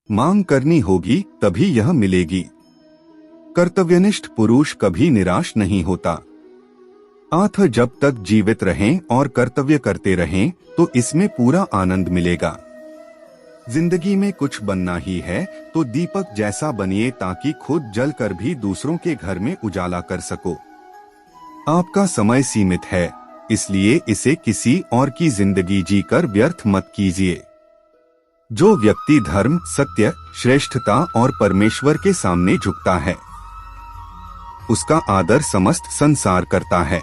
मांग करनी होगी तभी यह मिलेगी। कर्तव्यनिष्ठ पुरुष कभी निराश नहीं होता। अतः जब तक जीवित रहें और कर्तव्य करते रहें तो इसमें पूरा आनंद मिलेगा। जिंदगी में कुछ बनना ही है तो दीपक जैसा बनिए ताकि खुद जलकर भी दूसरों के घर में उजाला कर सको। आपका समय सीमित है, इसलिए इसे किसी और की जिंदगी जीकर व्यर्थ मत कीजिए। जो व्यक्ति धर्म, सत्य, श्रेष्ठता और परमेश्वर के सामने झुकता है, उसका आदर समस्त संसार करता है।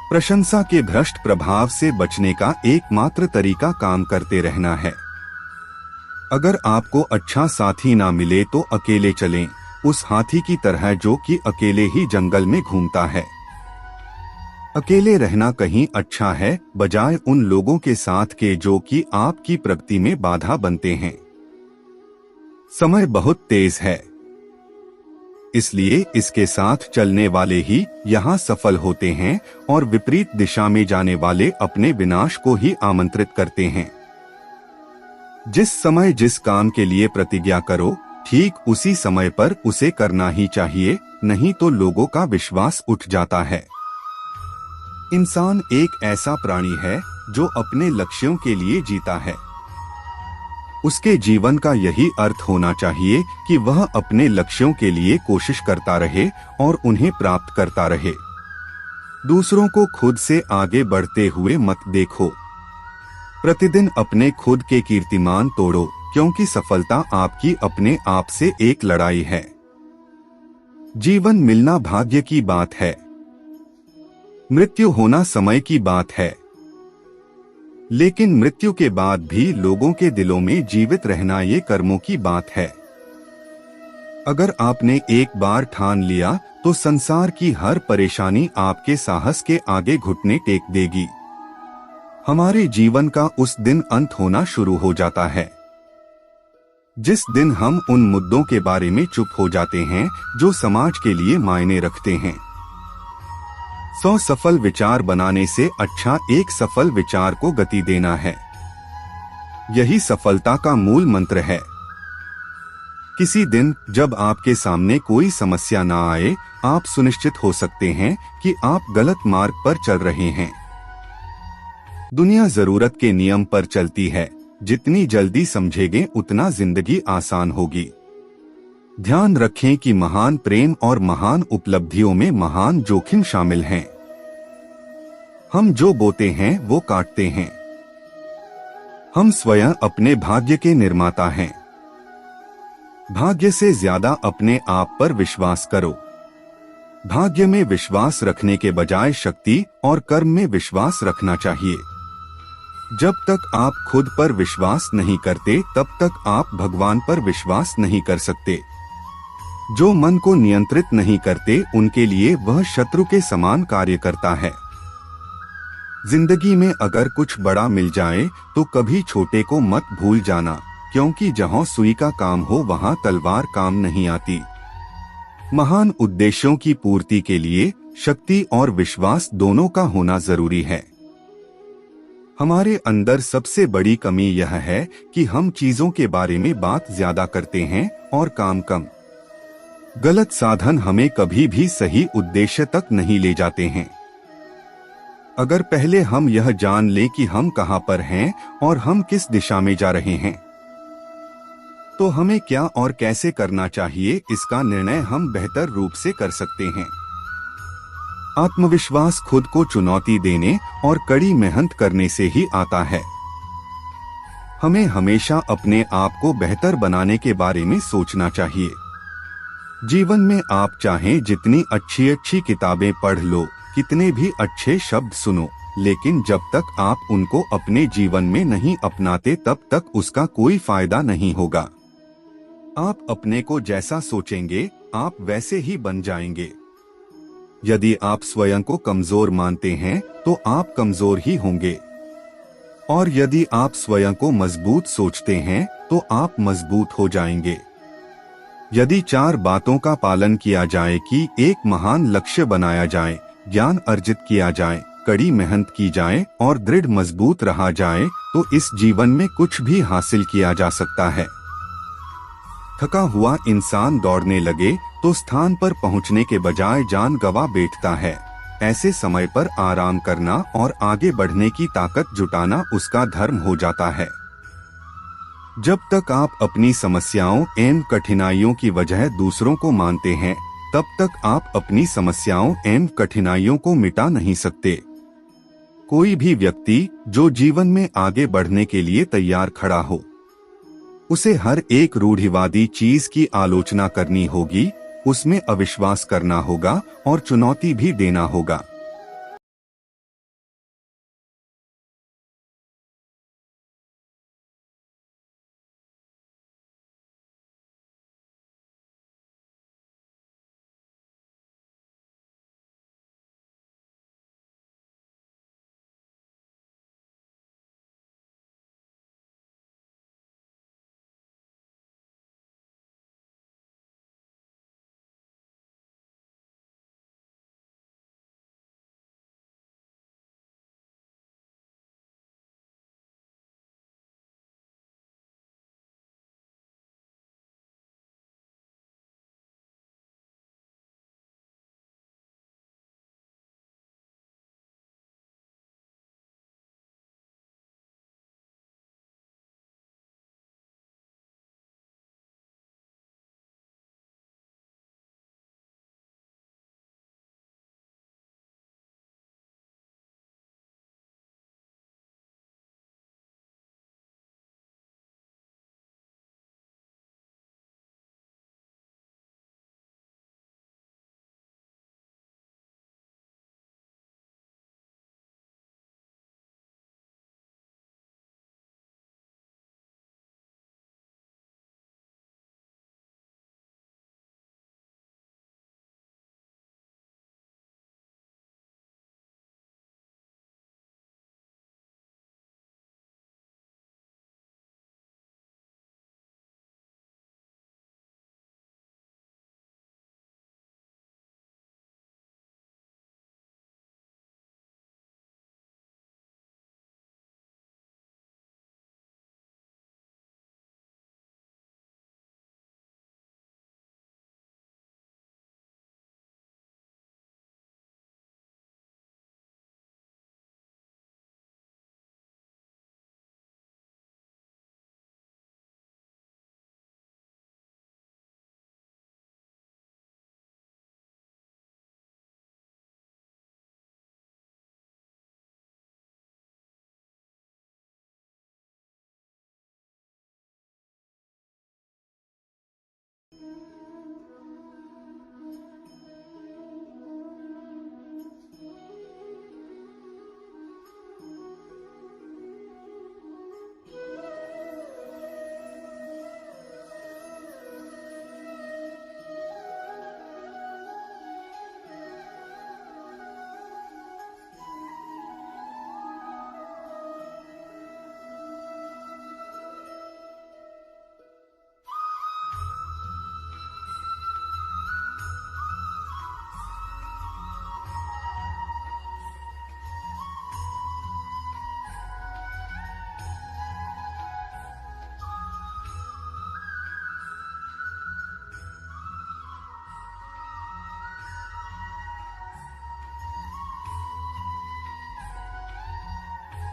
प्रशंसा के भ्रष्ट प्रभाव से बचने का एकमात्र तरीका काम करते रहना है। अगर आपको अच्छा साथी ना मिले तो अकेले चलें, उस हाथी की तरह जो कि अकेले ही जंगल में घूमता है। अकेले रहना कहीं अच्छा है बजाय उन लोगों के साथ के जो कि आपकी प्रगति में बाधा बनते हैं। समय बहुत तेज है, इसलिए इसके साथ चलने वाले ही यहाँ सफल होते हैं और विपरीत दिशा में जाने वाले अपने विनाश को ही आमंत्रित करते हैं। जिस समय जिस काम के लिए प्रतिज्ञा करो, ठीक उसी समय पर उसे करना ही चाहिए, नहीं तो लोगों का विश्वास उठ जाता है। इंसान एक ऐसा प्राणी है जो अपने लक्ष्यों के लिए जीता है। उसके जीवन का यही अर्थ होना चाहिए कि वह अपने लक्ष्यों के लिए कोशिश करता रहे और उन्हें प्राप्त करता रहे। दूसरों को खुद से आगे बढ़ते हुए मत देखो। प्रतिदिन अपने खुद के कीर्तिमान तोड़ो, क्योंकि सफलता आपकी अपने आप से एक लड़ाई है। जीवन मिलना भाग्य की बात है, मृत्यु होना समय की बात है। लेकिन मृत्यु के बाद भी लोगों के दिलों में जीवित रहना ये कर्मों की बात है। अगर आपने एक बार ठान लिया तो संसार की हर परेशानी आपके साहस के आगे घुटने टेक देगी। हमारे जीवन का उस दिन अंत होना शुरू हो जाता है जिस दिन हम उन मुद्दों के बारे में चुप हो जाते हैं जो समाज के लिए मायने रखते हैं। 100 सफल विचार बनाने से अच्छा एक सफल विचार को गति देना है। यही सफलता का मूल मंत्र है। किसी दिन जब आपके सामने कोई समस्या ना आए, आप सुनिश्चित हो सकते हैं कि आप गलत मार्ग पर चल रहे हैं। दुनिया जरूरत के नियम पर चलती है, जितनी जल्दी समझेंगे उतना जिंदगी आसान होगी। ध्यान रखें कि महान प्रेम और महान उपलब्धियों में महान जोखिम शामिल हैं। हम जो बोते हैं वो काटते हैं। हम स्वयं अपने भाग्य के निर्माता हैं। भाग्य से ज्यादा अपने आप पर विश्वास करो। भाग्य में विश्वास रखने के बजाय शक्ति और कर्म में विश्वास रखना चाहिए। जब तक आप खुद पर विश्वास नहीं करते तब तक आप भगवान पर विश्वास नहीं कर सकते। जो मन को नियंत्रित नहीं करते उनके लिए वह शत्रु के समान कार्य करता है। जिंदगी में अगर कुछ बड़ा मिल जाए तो कभी छोटे को मत भूल जाना, क्योंकि जहां सुई का काम हो वहां तलवार काम नहीं आती। महान उद्देश्यों की पूर्ति के लिए शक्ति और विश्वास दोनों का होना जरूरी है। हमारे अंदर सबसे बड़ी कमी यह है कि हम चीजों के बारे में बात ज्यादा करते हैं और काम कम। गलत साधन हमें कभी भी सही उद्देश्य तक नहीं ले जाते हैं। अगर पहले हम यह जान लें कि हम कहां पर हैं और हम किस दिशा में जा रहे हैं, तो हमें क्या और कैसे करना चाहिए इसका निर्णय हम बेहतर रूप से कर सकते हैं। आत्मविश्वास खुद को चुनौती देने और कड़ी मेहनत करने से ही आता है। हमें हमेशा अपने आप को बेहतर बनाने के बारे में सोचना चाहिए। जीवन में आप चाहें जितनी अच्छी अच्छी किताबें पढ़ लो, कितने भी अच्छे शब्द सुनो, लेकिन जब तक आप उनको अपने जीवन में नहीं अपनाते तब तक उसका कोई फायदा नहीं होगा। आप अपने को जैसा सोचेंगे आप वैसे ही बन जाएंगे। यदि आप स्वयं को कमजोर मानते हैं तो आप कमजोर ही होंगे, और यदि आप स्वयं को मजबूत सोचते हैं तो आप मजबूत हो जाएंगे। यदि 4 बातों का पालन किया जाए कि एक महान लक्ष्य बनाया जाए, ज्ञान अर्जित किया जाए, कड़ी मेहनत की जाए और दृढ़ मजबूत रहा जाए, तो इस जीवन में कुछ भी हासिल किया जा सकता है। थका हुआ इंसान दौड़ने लगे तो स्थान पर पहुंचने के बजाय जान गंवा बैठता है। ऐसे समय पर आराम करना और आगे बढ़ने की ताकत जुटाना उसका धर्म हो जाता है। जब तक आप अपनी समस्याओं एवं कठिनाइयों की वजह दूसरों को मानते हैं, तब तक आप अपनी समस्याओं एवं कठिनाइयों को मिटा नहीं सकते। कोई भी व्यक्ति जो जीवन में आगे बढ़ने के लिए तैयार खड़ा हो, उसे हर एक रूढ़िवादी चीज की आलोचना करनी होगी, उसमें अविश्वास करना होगा और चुनौती भी देना होगा।